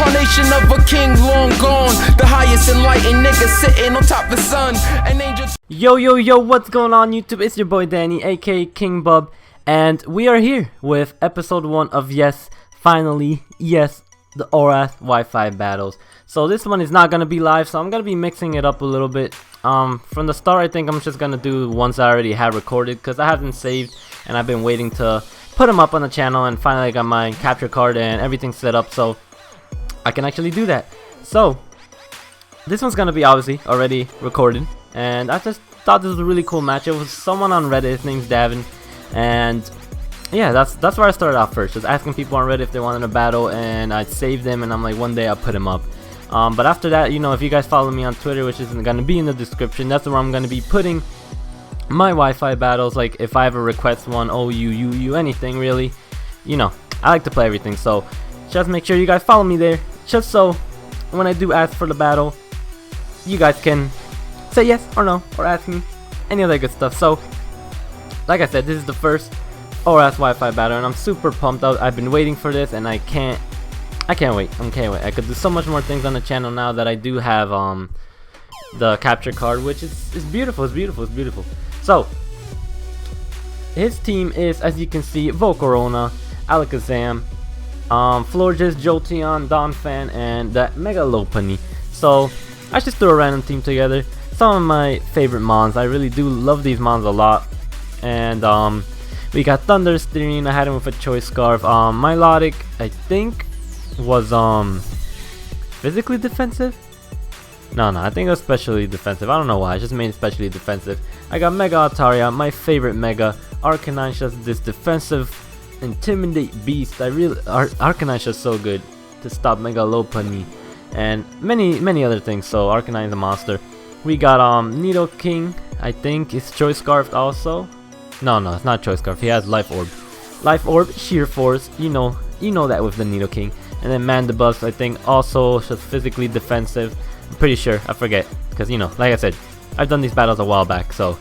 Reincarnation of a king long gone, the highest enlightened nigga sitting on top of the sun. An angel. Yo, what's going on YouTube? It's your boy Danny, aka King Bub, and we are here with episode 1 of finally, the ORAS Wi-Fi Battles. So this one is not gonna be live, so I'm gonna be mixing it up a little bit. From the start, I think I'm just gonna do ones I already had recorded, because I haven't saved, and I've been waiting to put them up on the channel, and finally I got my capture card and everything set up, so I can actually do that. So this one's gonna be obviously already recorded, and I just thought this was a really cool match. It was someone on Reddit, his name's Davon, and yeah, that's where I started off first, just asking people on Reddit if they wanted a battle, and I'd save them, and I'm like, one day I'll put him up. But after that, you know, if you guys follow me on Twitter, which isn't gonna be in the description, that's where I'm gonna be putting my Wi-Fi battles. Like if I ever request one, OU, anything really, you know, I like to play everything, so just make sure you guys follow me there, just so when I do ask for the battle, you guys can say yes or no, or ask me any other good stuff. So like I said, this is the first ORAS Wi-Fi battle, and I'm super pumped out. I've been waiting for this, and I can't wait. I could do so much more things on the channel now that I do have the capture card, which is beautiful. It's beautiful. So his team is, as you can see, Volcarona, Alakazam, Florges, Jolteon, Donphan, and that Megalopony. So I just threw a random team together. Some of my favorite mons. I really do love these mons a lot. And we got Thundurus-Therian. I had him with a Choice Scarf. Milotic, I think, was physically defensive. No, I think it was specially defensive. I don't know why. I just made it specially defensive. I got Mega Altaria, my favorite Mega. Arcanine's just this defensive, intimidate beast. Arcanine's just so good to stop Megalopony and many other things. So Arcanine's a monster. We got Nidoking, I think is Choice Scarf also. No, it's not Choice Scarf. He has Life Orb, Sheer Force. You know that with the Nidoking. And then Mandibuzz, I think, also just physically defensive. I'm pretty sure, I forget, because you know, like I said, I've done these battles a while back, so,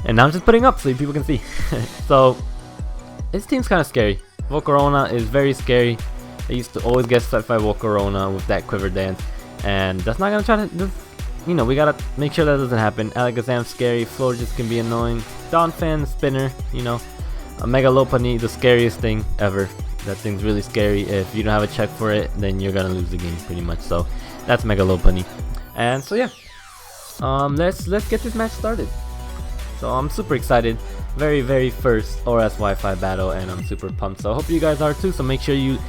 and now I'm just putting up so people can see. So his team's kind of scary. Volcarona is very scary. I used to always get set by Volcarona with that Quiver Dance, and that's not gonna try to, you know, we gotta make sure that doesn't happen. Alakazam's scary. Florges can be annoying. Donphan, Spinner, you know, a Megalopony, the scariest thing ever. That thing's really scary. If you don't have a check for it, then you're gonna lose the game pretty much. So that's Megalopony. And so yeah, let's get this match started. So I'm super excited. Very first ORAS Wi-Fi battle, and I'm super pumped. So I hope you guys are too. So make sure you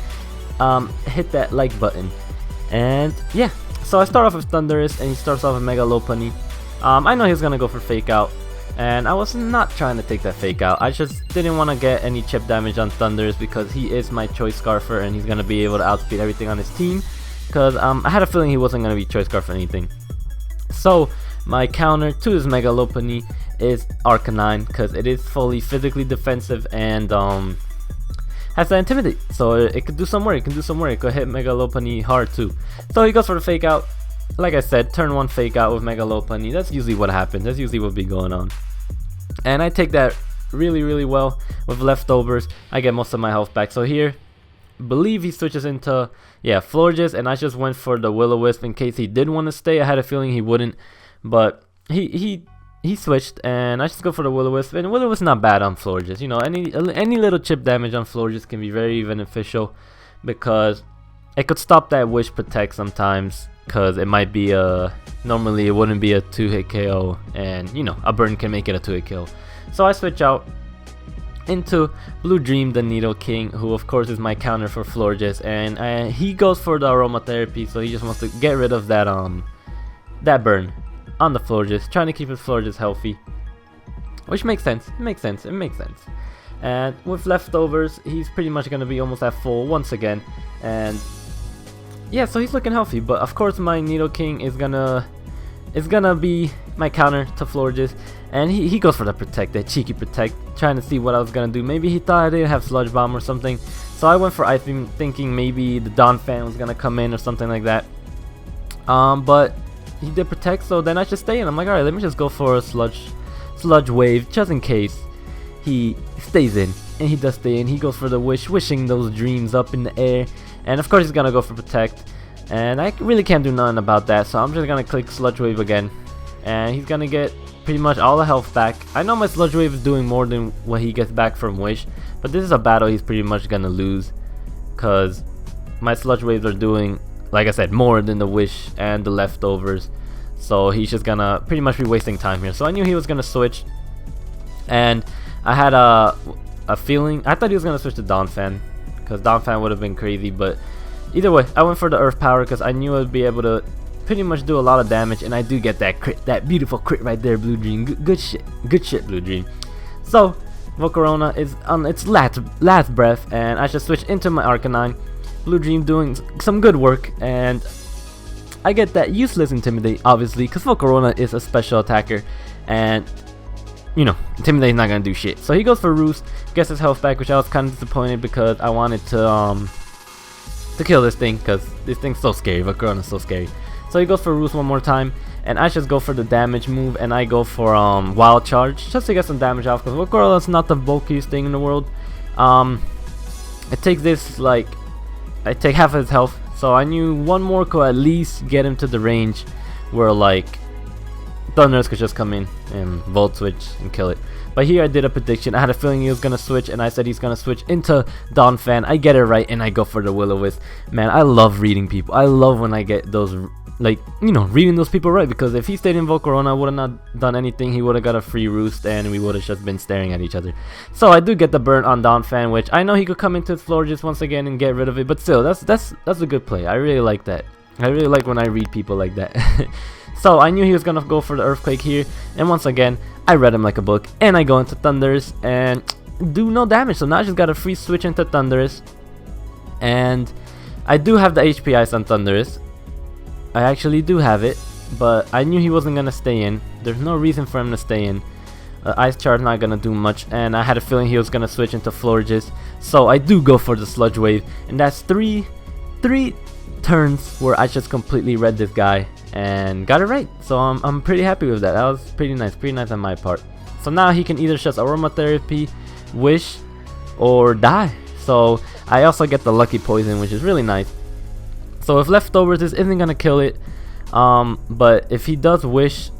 hit that like button. And yeah, so I start off with Thundurus, and he starts off with Megalopony. I know he's gonna go for Fake Out, and I was not trying to take that Fake Out. I just didn't want to get any chip damage on Thundurus because he is my Choice Scarfer, and he's gonna be able to outspeed everything on his team. Because I had a feeling he wasn't gonna be Choice Scarf or anything. So my counter to his Megalopony is Arcanine, because it is fully physically defensive and has that Intimidate, so it could do some work. It could hit Megalopony hard too. So he goes for the Fake Out. Like I said, turn 1 Fake Out with Megalopony. That's usually what happens. That's usually what be going on. And I take that really well with leftovers. I get most of my health back. So here, believe he switches into Florges, and I just went for the Will-O-Wisp in case he did want to stay. I had a feeling he wouldn't, but he switched, and I just go for the Will-O-Wisp, and Will-O-Wisp not bad on Florges. You know, any little chip damage on Florges can be very beneficial, because it could stop that Wish Protect sometimes, because it might be normally it wouldn't be a 2-hit KO, and you know, a burn can make it a 2-hit KO. So I switch out into Blue Dream, the Nidoking, who of course is my counter for Florges, and he goes for the Aromatherapy, so he just wants to get rid of that that burn on the Florges, trying to keep his Florges healthy, which makes sense. It makes sense. And with leftovers, he's pretty much gonna be almost at full once again, and yeah, so he's looking healthy. But of course, my Nidoking is gonna be my counter to Florges, and he goes for the Protect, that cheeky Protect, trying to see what I was gonna do. Maybe he thought I didn't have Sludge Bomb or something, so I went for Ice Beam, thinking maybe the Donphan was gonna come in or something like that. But he did Protect, so then I should stay in. I'm like, alright, let me just go for a Sludge Wave, just in case he stays in. And he does stay in. He goes for the wishing those dreams up in the air. And of course he's gonna go for Protect. and I really can't do nothing about that, so I'm just gonna click Sludge Wave again, and he's gonna get pretty much all the health back. I know my Sludge Wave is doing more than what he gets back from Wish, but this is a battle he's pretty much gonna lose, cause my Sludge Waves are doing, like I said, more than the Wish and the leftovers. So he's just gonna pretty much be wasting time here. So I knew he was gonna switch, and I had a feeling, I thought he was gonna switch to Donphan, because Donphan would have been crazy, but either way, I went for the Earth Power because I knew I'd be able to pretty much do a lot of damage, and I do get that crit, that beautiful crit right there, Blue Dream. Good shit, Blue Dream. So Volcarona is on its last breath, and I should switch into my Arcanine. Blue Dream doing some good work, and I get that useless Intimidate, obviously, because Volcarona is a special attacker, and you know, Intimidate is not gonna do shit. So he goes for Roost, gets his health back, which I was kind of disappointed because I wanted to kill this thing, because this thing's so scary. Volcarona's so scary. So he goes for Roost one more time, and I just go for the damage move, and I go for Wild Charge just to get some damage off, because Volcarona's not the bulkiest thing in the world. It takes this, like, I take half of his health, so I knew one more could at least get him to the range where, like, Thundurus could just come in and Volt Switch and kill it. But here I did a prediction. I had a feeling he was gonna switch, and I said he's gonna switch into Donphan. I get it right, and I go for the Will-O-Wisp. Man, I love reading people. I love when I get those, like, you know, reading those people right, because if he stayed in Volcarona, I would have not done anything. He would have got a free Roost, and we would have just been staring at each other. So I do get the burn on Donphan, which I know he could come into his Florges once again and get rid of it, but still, that's a good play. I really like that. I really like when I read people like that. So I knew he was gonna go for the Earthquake here, and once again, I read him like a book, and I go into Thundurus and do no damage. So now I just got a free switch into Thundurus, and I do have the HP Ice on Thundurus. I actually do have it, but I knew he wasn't gonna stay in. There's no reason for him to stay in. Ice Charge not gonna do much, and I had a feeling he was gonna switch into Florges. So I do go for the Sludge Wave, and that's three turns where I just completely read this guy and got it right. So I'm pretty happy with that. That was pretty nice on my part. So now he can either just Aromatherapy, Wish, or die. So I also get the Lucky Poison, which is really nice. So if Leftovers isn't gonna kill it, but if he does Wish,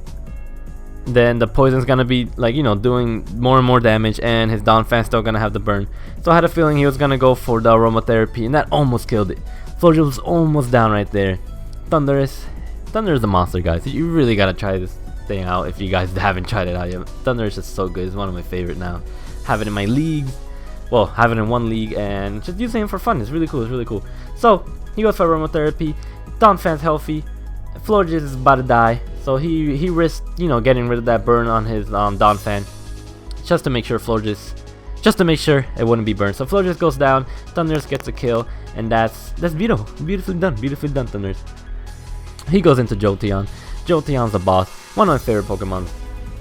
then the poison's gonna be, like, you know, doing more and more damage, and his Donphan's still gonna have the burn. So I had a feeling he was gonna go for the Aromatherapy, and that almost killed it. Florges was almost down right there. Thundurus is a monster, guys. You really gotta try this thing out if you guys haven't tried it out yet. Thundurus is so good. It's one of my favorite now. Have it in my leagues. Well, have it in one league and just using him for fun. It's really cool. So he goes for Aromatherapy. Donphan's healthy. Florges is about to die, so he risked, you know, getting rid of that burn on his Donphan, just to make sure it wouldn't be burned. So Florges goes down. Thundurus gets a kill, and that's beautifully done, Thundurus. He goes into Jolteon. Jolteon's the boss. One of my favorite Pokemon.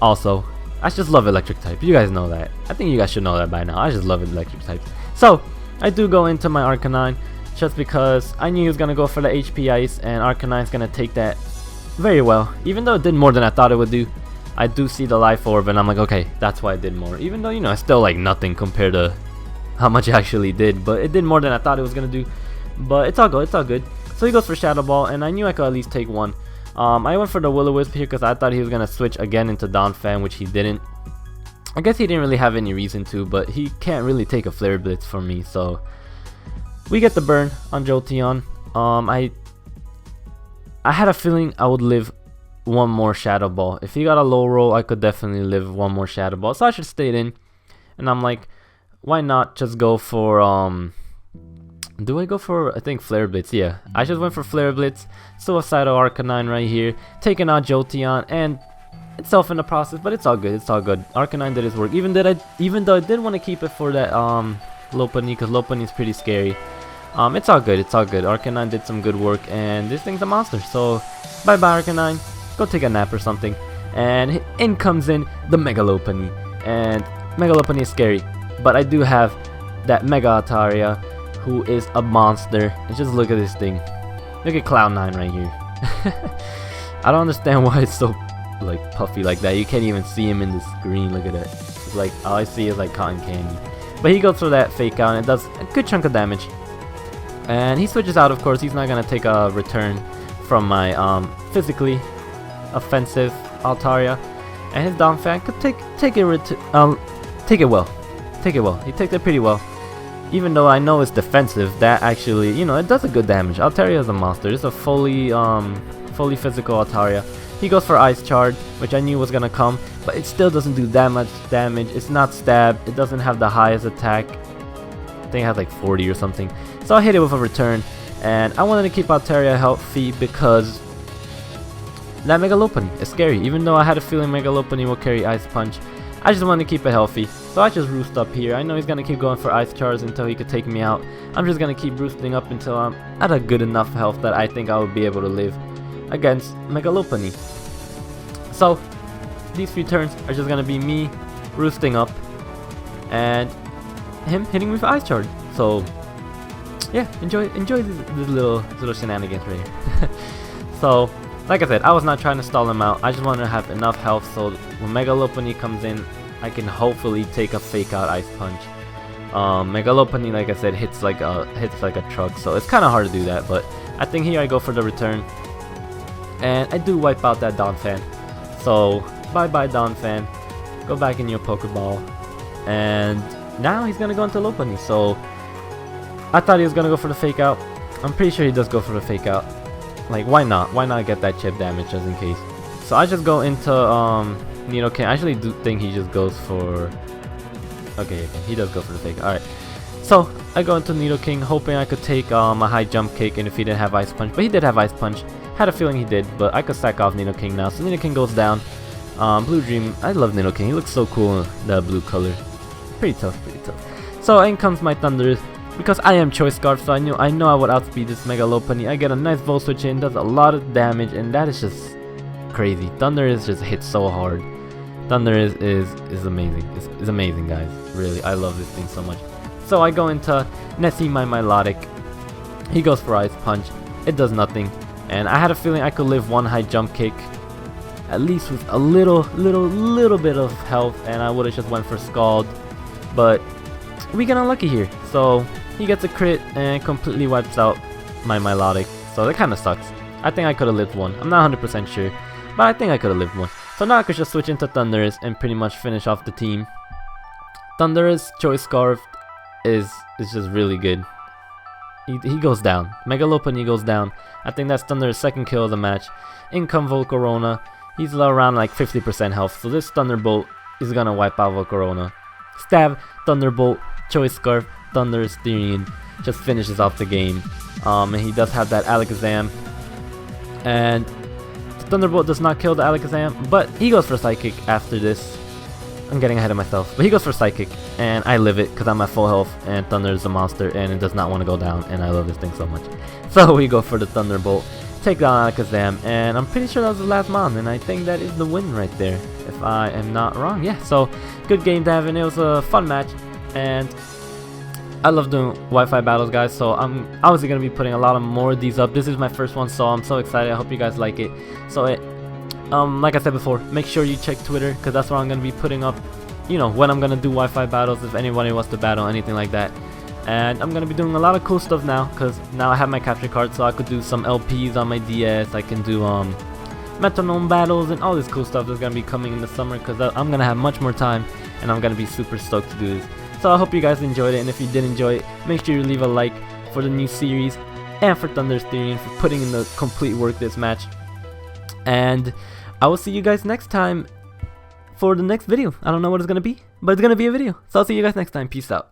Also, I just love electric type. You guys know that. I think you guys should know that by now. I just love electric type. So I do go into my Arcanine, just because I knew he was gonna go for the HP Ice, and Arcanine's gonna take that very well. Even though it did more than I thought it would do, I do see the Life Orb, and I'm like, okay, that's why it did more. Even though, you know, it's still like nothing compared to how much it actually did, but it did more than I thought it was gonna do. But it's all good. So he goes for Shadow Ball, and I knew I could at least take one. I went for the Will-O-Wisp here because I thought he was gonna switch again into Donphan, which he didn't. I guess he didn't really have any reason to, but he can't really take a Flare Blitz from me, so we get the burn on Jolteon. I had a feeling I would live one more Shadow Ball. If he got a low roll, I could definitely live one more Shadow Ball, so I should stay in. And I'm like, why not just go for do I go for, I think, Flare Blitz? Yeah, I just went for Flare Blitz. Suicidal Arcanine right here, taking out Jolteon and itself in the process, but it's all good. Arcanine did his work, even though I did want to keep it for that Lopunny, because Lopunny is pretty scary. It's all good. Arcanine did some good work, and this thing's a monster. So bye bye Arcanine, go take a nap or something. And in comes in the Mega Lopunny, and Mega Lopunny is scary, but I do have that Mega Altaria, who is a monster. And just look at this thing. Look at Cloud9 right here. I don't understand why it's so like puffy like that. You can't even see him in the screen. Look at that. It's like all I see is like cotton candy. But he goes for that Fake Out, and it does a good chunk of damage. And he switches out, of course. He's not gonna take a return from my physically offensive Altaria, and his down fan could take it well. He takes it pretty well. Even though I know it's defensive, that actually, you know, it does a good damage. Altaria is a monster. It's a fully physical Altaria. He goes for Ice Charge, which I knew was gonna come, but it still doesn't do that much damage. It's not stab. It doesn't have the highest attack. I think it has like 40 or something. So I hit it with a return, and I wanted to keep Altaria healthy because that Mega Lopunny is scary. Even though I had a feeling Mega Lopunny will carry Ice Punch, I just wanted to keep it healthy. So I just roost up here. I know he's gonna keep going for Ice Charge until he could take me out. I'm just gonna keep roosting up until I'm at a good enough health that I think I will be able to live against Mega Lopunny. So these few turns are just gonna be me roosting up and him hitting me with Ice Charge. So yeah, enjoy these little shenanigans right here. So like I said, I was not trying to stall him out. I just wanted to have enough health so when Mega Lopunny comes in, I can hopefully take a fake out Ice Punch. Mega Lopunny, like I said, hits like a truck, so it's kind of hard to do that. But I think here I go for the return, and I do wipe out that Donphan. So bye bye Donphan. Go back in your Pokeball, and now he's gonna go into Lopunny. So I thought he was gonna go for the fake out. I'm pretty sure he does go for the fake out. Like, why not? Why not get that chip damage just in case? So I just go into Nidoking. I actually do think he just goes for... Okay, he does go for the fake. Alright. So I go into Nidoking hoping I could take a high jump kick, and if he didn't have Ice Punch. But he did have Ice Punch. Had a feeling he did, but I could sack off Nidoking now. So Nidoking goes down. Blue Dream. I love Nidoking. He looks so cool in the blue color. Pretty tough, pretty tough. So in comes my Thundurus. Because I am Choice Scarf, so I know I would outspeed this Mega Lopunny. I get a nice Volt Switch in, does a lot of damage, and that is just crazy. Thundurus just hits so hard. Thundurus is amazing. It's amazing, guys. Really, I love this thing so much. So I go into Nessie my Milotic. He goes for Ice Punch. It does nothing, and I had a feeling I could live one high jump kick, at least with a little bit of health, and I would have just went for Scald, but we get unlucky here. So he gets a crit and completely wipes out my Milotic. So that kind of sucks. I think I could have lived one. I'm not 100% sure, but I think I could have lived one. So now I could just switch into Thundurus and pretty much finish off the team. Thundurus Choice Scarf is just really good. He goes down. Mega Lopunny goes down. I think that's Thundurus' second kill of the match. In come Volcarona. He's around like 50% health. So this Thunderbolt is gonna wipe out Volcarona. Stab, Thunderbolt, Choice Scarf, Thundurus-Therian just finishes off the game. And he does have that Alakazam, and Thunderbolt does not kill the Alakazam, but he goes for Psychic after this. I'm getting ahead of myself, but he goes for Psychic, and I live it because I'm at full health, and Thunder is a monster, and it does not want to go down, and I love this thing so much. So we go for the Thunderbolt, take down Alakazam, and I'm pretty sure that was the last mon, and I think that is the win right there, if I am not wrong. Yeah, so good game, Davon. It was a fun match, and I love doing Wi-Fi battles, guys, so I'm obviously going to be putting a lot of more of these up. This is my first one, so I'm so excited. I hope you guys like it. So like I said before, make sure you check Twitter, because that's where I'm going to be putting up, you know, when I'm going to do Wi-Fi battles, if anybody wants to battle, anything like that. And I'm going to be doing a lot of cool stuff now, because now I have my capture card, so I could do some LPs on my DS. I can do metronome battles and all this cool stuff that's going to be coming in the summer, because I'm going to have much more time, and I'm going to be super stoked to do this. So I hope you guys enjoyed it, and if you did enjoy it, make sure you leave a like for the new series, and for Thundurus-Therian for putting in the complete work this match. And I will see you guys next time for the next video. I don't know what it's going to be, but it's going to be a video. So I'll see you guys next time. Peace out.